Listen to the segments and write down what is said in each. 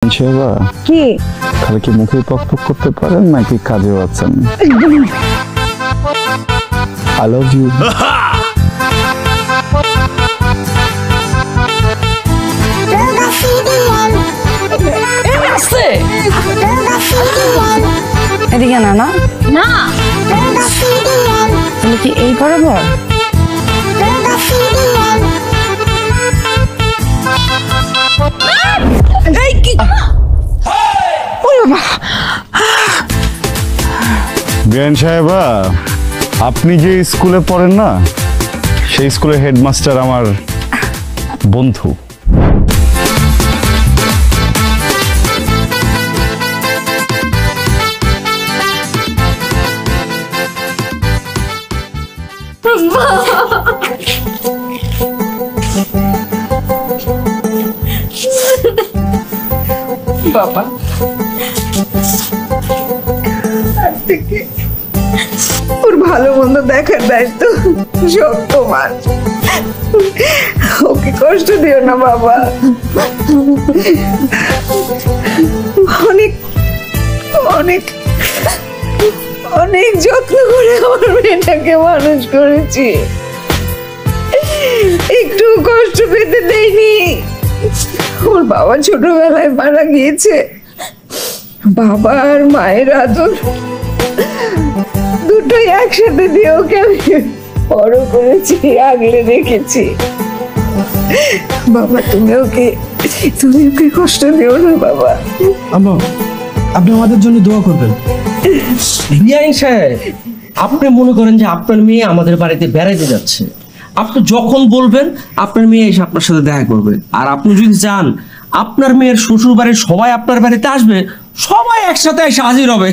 কি খালি কি মুখে পক করতে পারেন নাকি কাজেও আছেন? I love you. এদিকে না না না তুমি কি এই বরাবর বিয়ান সাহেবা, আপনি যে স্কুলে পড়েন না, সেই স্কুলের হেডমাস্টার আমার বন্ধু। বাবা ওর ভালো মন্দ দেখার দায়িত্ব সব তোমার। ওকে কষ্ট দিও না বাবা। অনেক অনেক অনেক যত্ন করে আমার মেয়েটাকে মানুষ করেছি, একটু কষ্ট পেতে দেয়নি। ওর বাবা ছোটবেলায় মারা গিয়েছে, বাবা আর মায়ের আদর দুটোই একসাথে দিয়ে ওকে আমি বড় করেছি, আগলে রেখেছি। বাবা তুমি ওকে কষ্ট দিও না বাবা। আম্মা, আপনি আমাদের জন্য দোয়া করবেন। বিআইন সাহেব, আপনি মনে করেন যে আপনার মেয়ে আমাদের বাড়িতে বেড়াইতে যাচ্ছে, আপনি যখন বলবেন আপনার মেয়ে এসে আপনার সাথে দেখা করবে। আর আপনি যদি চান আপনার মেয়ের শ্বশুর বাড়ির সবাই আপনার বাড়িতে আসবে, সবাই একসাথে এসে হাজির হবে।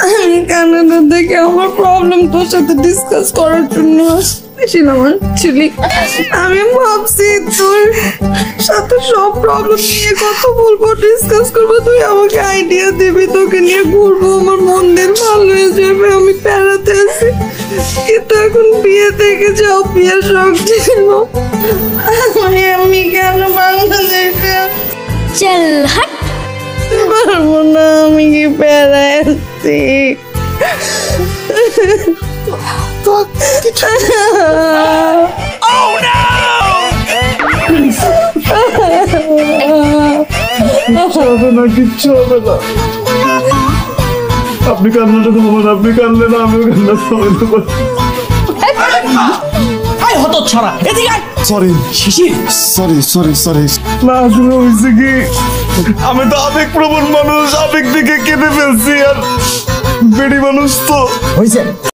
আমি কানাডা থেকে আমার প্রবলেম তোর সাথে ডিসকাস করার জন্য আসছিলাম। অ্যাকচুয়ালি আমি ভাবছি তোর সাথে সব প্রবলেম নিয়ে কথা বলবো, ডিসকাস করবো, তুই আমাকে আইডিয়া দিবি, তোকে নিয়ে ঘুরবো, আমার মন্দির ভালো হয়ে যাবে। আমি বেড়াতে আসি, কিন্তু এখন বিয়ে থেকে যাও, বিয়ের শখ ছিল। আমি কেন বাংলাদেশে চল হাট পারবো না, আমি কি বেড়ায় আসছি। কিচ্ছু হবে না। আপনি কান্নাটা থামান, আপনি কানলে না আমিও কান্না থামাতে না। আসলে হয়েছে কি, আমি তো আবেগ প্রবণ মানুষ, আবেগ থেকে কেঁদে ফেলছি, আর বেড়ি মানুষ তো হয়েছে।